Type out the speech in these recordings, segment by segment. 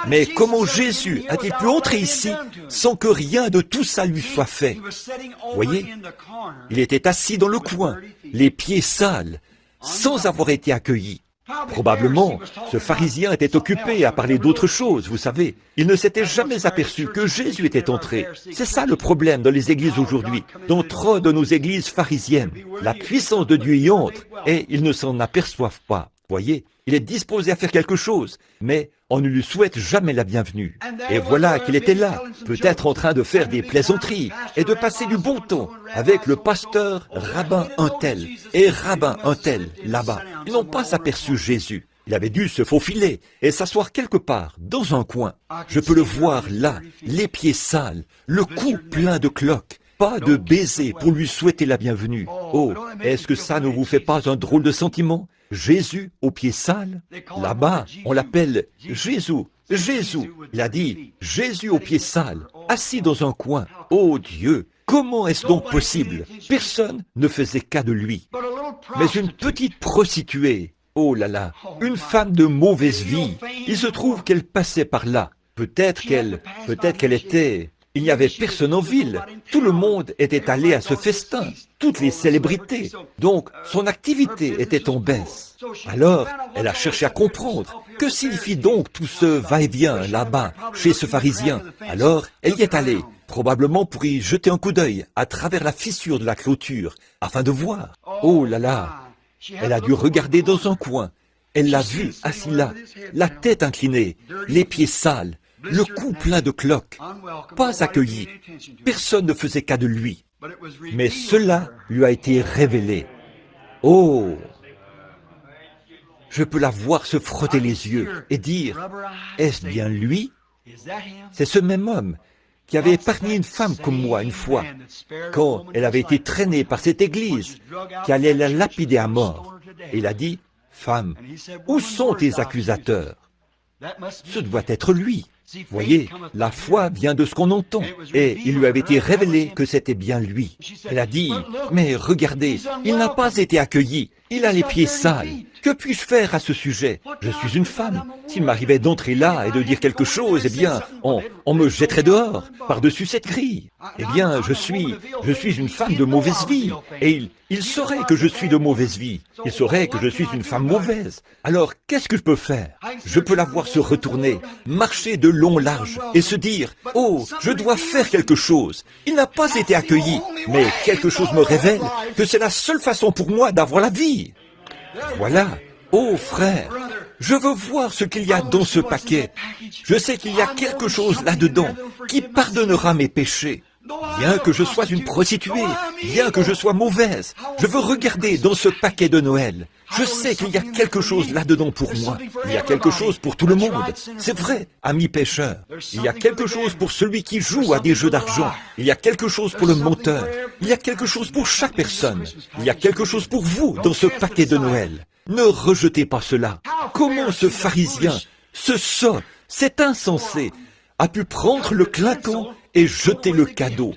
Mais comment Jésus a-t-il pu entrer ici sans que rien de tout ça lui soit fait? Voyez, il était assis dans le coin, les pieds sales, sans avoir été accueilli. Probablement, ce pharisien était occupé à parler d'autre chose, vous savez. Il ne s'était jamais aperçu que Jésus était entré. C'est ça le problème dans les églises aujourd'hui, dans trop de nos églises pharisiennes. La puissance de Dieu y entre et ils ne s'en aperçoivent pas. Voyez, il est disposé à faire quelque chose, mais on ne lui souhaite jamais la bienvenue. Et voilà qu'il était là, peut-être en train de faire des plaisanteries et de passer du bon temps avec le pasteur rabbin un tel et rabbin un tel là-bas. Ils n'ont pas aperçu Jésus. Il avait dû se faufiler et s'asseoir quelque part, dans un coin. Je peux le voir là, les pieds sales, le cou plein de cloques. Pas de baiser pour lui souhaiter la bienvenue. Oh, est-ce que ça ne vous fait pas un drôle de sentiment? Jésus aux pieds sales? Là-bas, on l'appelle Jésus. Jésus, il a dit, Jésus aux pieds sales, assis dans un coin. Oh Dieu, comment est-ce donc possible? Personne ne faisait cas de lui. Mais une petite prostituée, oh là là, une femme de mauvaise vie, il se trouve qu'elle passait par là. Peut-être qu'elle était... Il n'y avait personne en ville. Tout le monde était allé à ce festin, toutes les célébrités. Donc, son activité était en baisse. Alors, elle a cherché à comprendre. Que signifie donc tout ce va-et-vient là-bas, chez ce pharisien? Alors, elle y est allée, probablement pour y jeter un coup d'œil à travers la fissure de la clôture, afin de voir. Oh là là! Elle a dû regarder dans un coin. Elle l'a vu assis là, la tête inclinée, les pieds sales, le cou plein de cloques, pas accueilli. Personne ne faisait cas de lui. Mais cela lui a été révélé. Oh! Je peux la voir se frotter les yeux et dire, est-ce bien lui? C'est ce même homme qui avait épargné une femme comme moi une fois, quand elle avait été traînée par cette église, qui allait la lapider à mort. Et il a dit, femme, où sont tes accusateurs? Ce doit être lui. Voyez, la foi vient de ce qu'on entend, et il lui avait été révélé que c'était bien lui. Elle a dit, mais regardez, il n'a pas été accueilli, il a les pieds sales. Que puis-je faire à ce sujet? Je suis une femme. S'il m'arrivait d'entrer là et de dire quelque chose, eh bien, on me jetterait dehors, par-dessus cette grille. Eh bien, je suis une femme de mauvaise vie, et il saurait que je suis de mauvaise vie. Il saurait que je suis une femme mauvaise. Alors, qu'est-ce que je peux faire? Je peux la voir se retourner, marcher de long large, et se dire, oh, je dois faire quelque chose. Il n'a pas été accueilli, mais quelque chose me révèle que c'est la seule façon pour moi d'avoir la vie. Voilà. Oh frère, je veux voir ce qu'il y a dans ce paquet. Je sais qu'il y a quelque chose là-dedans qui pardonnera mes péchés. Bien que je sois une prostituée, bien que je sois mauvaise, je veux regarder dans ce paquet de Noël. Je sais qu'il y a quelque chose là-dedans pour moi. Il y a quelque chose pour tout le monde. C'est vrai, ami pécheur. Il y a quelque chose pour celui qui joue à des jeux d'argent. Il y a quelque chose pour le menteur. Il y a quelque chose pour chaque personne. Il y a quelque chose pour vous dans ce paquet de Noël. Ne rejetez pas cela. Comment ce pharisien, ce sot, cet insensé, a pu prendre le clinquant et jeter le cadeau?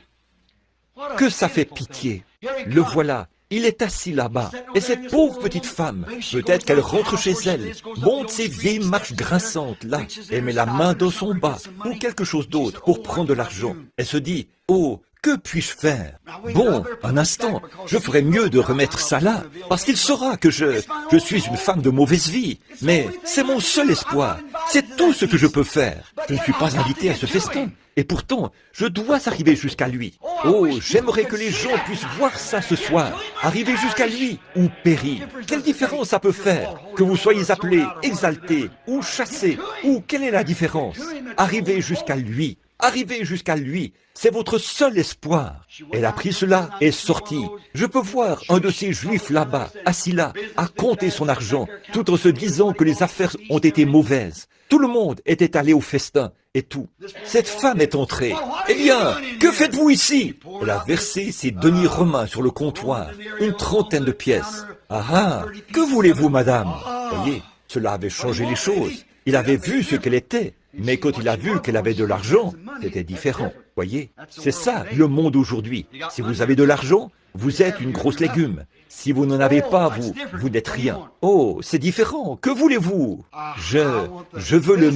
Que ça fait pitié. Le voilà. Il est assis là-bas, et cette pauvre petite femme, peut-être qu'elle rentre chez elle, monte ses vieilles marches grinçantes là, et met la main dans son bas, ou quelque chose d'autre, pour prendre de l'argent. Elle se dit, oh, que puis-je faire? Bon, un instant, je ferais mieux de remettre ça là, parce qu'il saura que je suis une femme de mauvaise vie, mais c'est mon seul espoir, c'est tout ce que je peux faire. Je ne suis pas invité à ce festin. Et pourtant, je dois arriver jusqu'à lui. Oh, j'aimerais que les gens puissent voir ça ce soir. Arriver jusqu'à lui ou périr. Quelle différence ça peut faire? Que vous soyez appelé, exalté ou chassé, ou quelle est la différence? Arriver jusqu'à lui. Arrivez jusqu'à lui, c'est votre seul espoir. Elle a pris cela et est sortie. Je peux voir un de ces juifs là-bas, assis là, à compter son argent, tout en se disant que les affaires ont été mauvaises. Tout le monde était allé au festin et tout. Cette femme est entrée. Eh bien, que faites-vous ici? Elle a versé ses deniers romains sur le comptoir, une 30aine de pièces. Ah ah, que voulez-vous, madame? Voyez, cela avait changé les choses. Il avait vu ce qu'elle était. Mais quand il a vu qu'elle avait de l'argent, c'était différent. Voyez, c'est ça le monde aujourd'hui. Si vous avez de l'argent, vous êtes une grosse légume. Si vous n'en avez pas, vous n'êtes rien. Oh, c'est différent. Que voulez-vous? Je veux le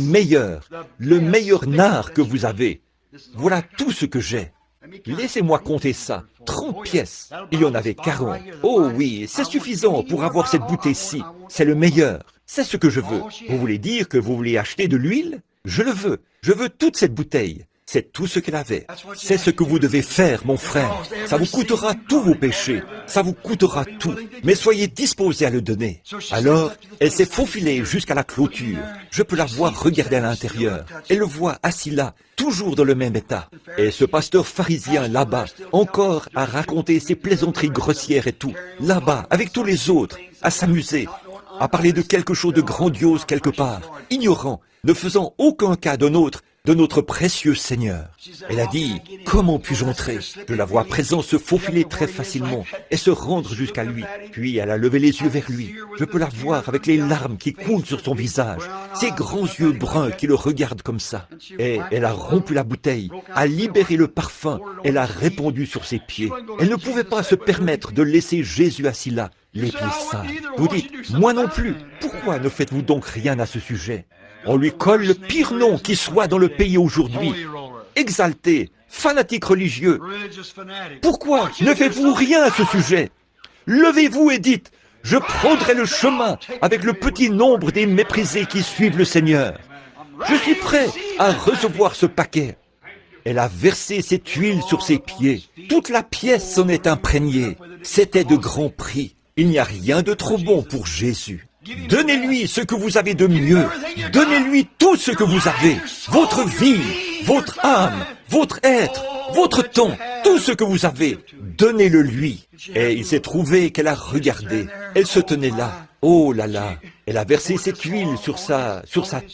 meilleur nard que vous avez. Voilà tout ce que j'ai. Laissez-moi compter ça. 30 pièces. Il y en avait 40. Oh oui, c'est suffisant pour avoir cette bouteille-ci. C'est le meilleur. C'est ce que je veux. Vous voulez dire que vous voulez acheter de l'huile? Je le veux. Je veux toute cette bouteille. C'est tout ce qu'elle avait. C'est ce que vous devez faire, mon frère. Ça vous coûtera tous vos péchés. Ça vous coûtera tout. Mais soyez disposés à le donner. Alors, elle s'est faufilée jusqu'à la clôture. Je peux la voir regarder à l'intérieur. Elle le voit assis là, toujours dans le même état. Et ce pasteur pharisien là-bas, encore à raconter ses plaisanteries grossières et tout. Là-bas, avec tous les autres, à s'amuser, à parler de quelque chose de grandiose quelque part, ignorant, ne faisant aucun cas de notre précieux Seigneur. Elle a dit, comment puis-je entrer? Je la vois à présent se faufiler très facilement et se rendre jusqu'à lui. Puis elle a levé les yeux vers lui. Je peux la voir avec les larmes qui coulent sur son visage, ses grands yeux bruns qui le regardent comme ça. Et elle a rompu la bouteille, a libéré le parfum, elle a répandu sur ses pieds. Elle ne pouvait pas se permettre de laisser Jésus assis là, les pieds sales. Vous dites, moi non plus. Pourquoi ne faites-vous donc rien à ce sujet? On lui colle le pire nom qui soit dans le pays aujourd'hui. Exalté, fanatique religieux. Pourquoi ne faites-vous rien à ce sujet? Levez-vous et dites, je prendrai le chemin avec le petit nombre des méprisés qui suivent le Seigneur. Je suis prêt à recevoir ce paquet. Elle a versé cette huile sur ses pieds. Toute la pièce s'en est imprégnée. C'était de grand prix. Il n'y a rien de trop bon pour Jésus. Donnez-lui ce que vous avez de mieux. Donnez-lui tout ce que vous avez. Votre vie, votre âme, votre être, votre temps, tout ce que vous avez. Donnez-le lui. Et il s'est trouvé qu'elle a regardé. Elle se tenait là. Oh là là. Elle a versé cette huile sur sa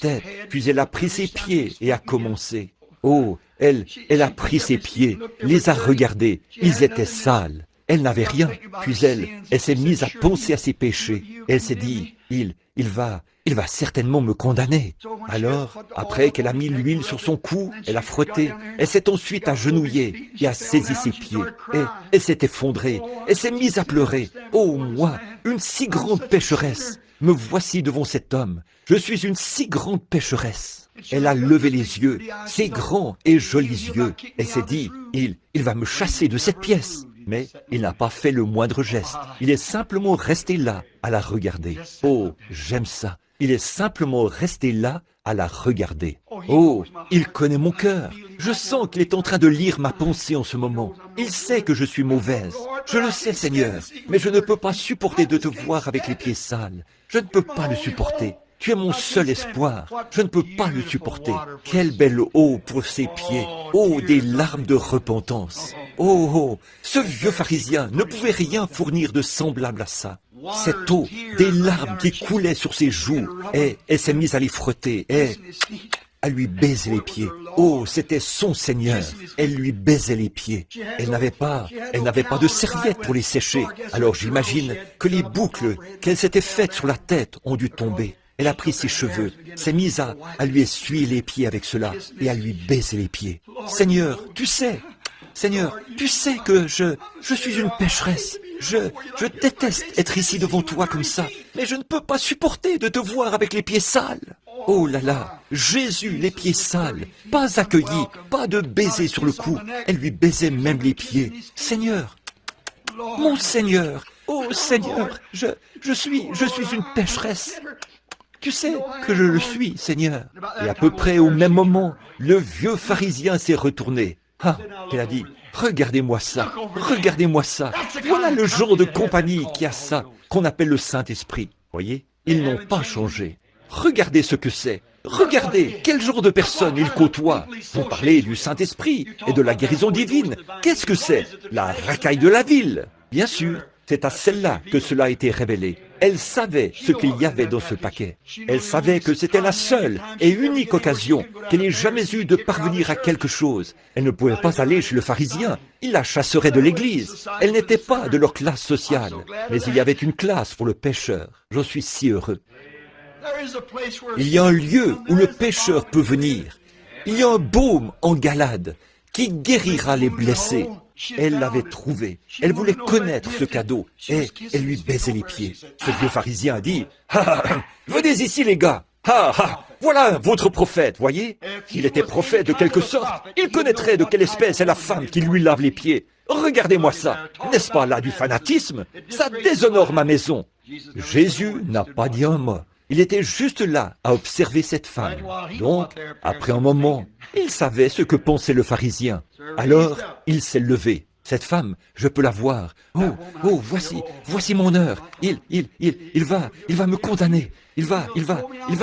tête. Puis elle a pris ses pieds et a commencé. Oh, elle a pris ses pieds, les a regardés. Ils étaient sales. Elle n'avait rien. Puis elle s'est mise à penser à ses péchés. Elle s'est dit, il va certainement me condamner. Alors, après qu'elle a mis l'huile sur son cou, elle a frotté. Elle s'est ensuite agenouillée et a saisi ses pieds. Et elle s'est effondrée. Elle s'est mise à pleurer. Oh, moi, une si grande pécheresse. Me voici devant cet homme. Je suis une si grande pécheresse. Elle a levé les yeux, ses grands et jolis yeux. Elle s'est dit, il va me chasser de cette pièce. Mais il n'a pas fait le moindre geste. Il est simplement resté là, à la regarder. Oh, j'aime ça. Il est simplement resté là, à la regarder. Oh, il connaît mon cœur. Je sens qu'il est en train de lire ma pensée en ce moment. Il sait que je suis mauvaise. Je le sais, Seigneur. Mais je ne peux pas supporter de te voir avec les pieds sales. Je ne peux pas le supporter. Tu es mon seul espoir. Je ne peux pas le supporter. Quelle belle eau pour ses pieds. Oh, des larmes de repentance. Oh, ce vieux pharisien ne pouvait rien fournir de semblable à ça. Cette eau, des larmes qui coulaient sur ses joues, et elle s'est mise à les frotter, et à lui baiser les pieds. Oh, c'était son Seigneur. Elle lui baisait les pieds. Elle n'avait pas de serviette pour les sécher. Alors j'imagine que les boucles qu'elle s'était faites sur la tête ont dû tomber. Elle a pris ses cheveux, s'est mise à lui essuyer les pieds avec cela et à lui baiser les pieds. Seigneur, tu sais que je suis une pécheresse. Je déteste être ici devant toi comme ça, mais je ne peux pas supporter de te voir avec les pieds sales. Oh là là, Jésus, les pieds sales, pas accueilli, pas de baiser sur le cou. Elle lui baisait même les pieds. Seigneur, mon Seigneur, oh Seigneur, je suis une pécheresse. Tu sais que je le suis, Seigneur. Et à peu près au même moment, le vieux pharisien s'est retourné. Ah, il a dit, regardez-moi ça, voilà le genre de compagnie qui a ça, qu'on appelle le Saint-Esprit. Voyez, ils n'ont pas changé. Regardez ce que c'est. Regardez quel genre de personnes ils côtoient. Vous parlez du Saint-Esprit et de la guérison divine. Qu'est-ce que c'est? La racaille de la ville. Bien sûr, c'est à celle-là que cela a été révélé. Elle savait ce qu'il y avait dans ce paquet. Elle savait que c'était la seule et unique occasion qu'elle ait jamais eue de parvenir à quelque chose. Elle ne pouvait pas aller chez le pharisien. Il la chasserait de l'église. Elle n'était pas de leur classe sociale. Mais il y avait une classe pour le pécheur. J'en suis si heureux. Il y a un lieu où le pécheur peut venir. Il y a un baume en Galade qui guérira les blessés. Elle l'avait trouvé. Elle voulait connaître ce cadeau et elle lui baisait les pieds. Ce vieux pharisien a dit, « Ah, venez ici les gars. Ah, ah, voilà votre prophète, voyez. S'il était prophète de quelque sorte, il connaîtrait de quelle espèce est la femme qui lui lave les pieds. Regardez-moi ça. N'est-ce pas là du fanatisme? Ça déshonore ma maison. » Jésus n'a pas dit un mot. Il était juste là à observer cette femme. Donc, après un moment, il savait ce que pensait le pharisien. Alors, il s'est levé. Cette femme, je peux la voir. Oh, voici mon heure. Il va me condamner. Il va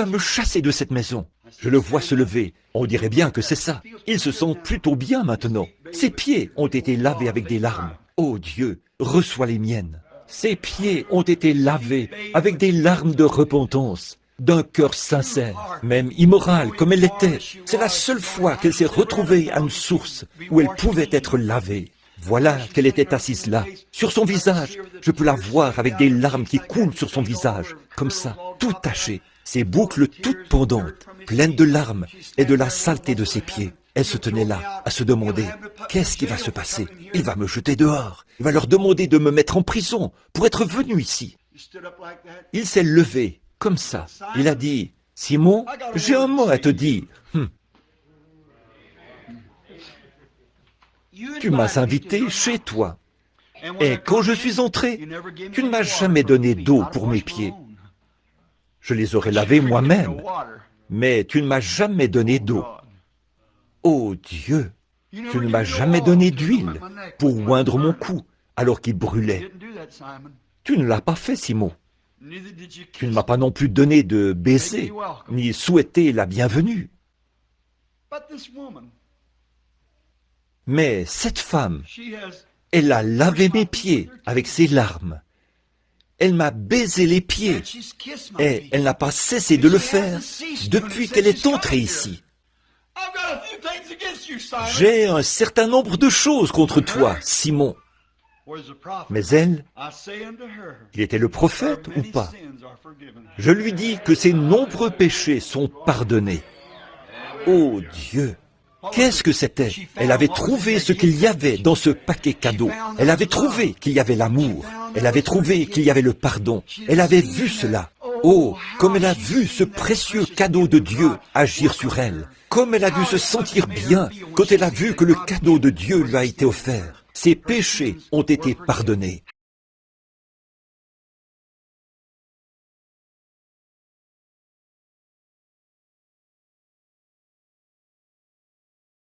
me chasser de cette maison. Je le vois se lever. On dirait bien que c'est ça. Il se sent plutôt bien maintenant. Ses pieds ont été lavés avec des larmes. Oh Dieu, reçois les miennes. Ses pieds ont été lavés avec des larmes de repentance, d'un cœur sincère, même immoral comme elle l'était. C'est la seule fois qu'elle s'est retrouvée à une source où elle pouvait être lavée. Voilà qu'elle était assise là, sur son visage. Je peux la voir avec des larmes qui coulent sur son visage, comme ça, tout taché, ses boucles toutes pendantes, pleines de larmes et de la saleté de ses pieds. Elle se tenait là, à se demander, qu'est-ce qui va se passer? Il va me jeter dehors. Il va leur demander de me mettre en prison pour être venu ici. Il s'est levé, comme ça. Il a dit, Simon, j'ai un mot à te dire. Tu m'as invité chez toi. Et quand je suis entré, tu ne m'as jamais donné d'eau pour mes pieds. Je les aurais lavés moi-même, mais tu ne m'as jamais donné d'eau. Oh Dieu, tu ne m'as jamais donné d'huile pour oindre mon cou alors qu'il brûlait. Tu ne l'as pas fait, Simon. Tu ne m'as pas non plus donné de baiser, ni souhaité la bienvenue. Mais cette femme, elle a lavé mes pieds avec ses larmes. Elle m'a baisé les pieds et elle n'a pas cessé de le faire depuis qu'elle est entrée ici. J'ai un certain nombre de choses contre toi, Simon. Mais elle, il était le prophète ou pas? Je lui dis que ses nombreux péchés sont pardonnés. Oh Dieu! Qu'est-ce que c'était? Elle avait trouvé ce qu'il y avait dans ce paquet cadeau. Elle avait trouvé qu'il y avait l'amour. Elle avait trouvé qu'il y avait le pardon. Elle avait vu cela. Oh, comme elle a vu ce précieux cadeau de Dieu agir sur elle. Comme elle a dû se sentir bien quand elle a vu que le cadeau de Dieu lui a été offert. Ses péchés ont été pardonnés.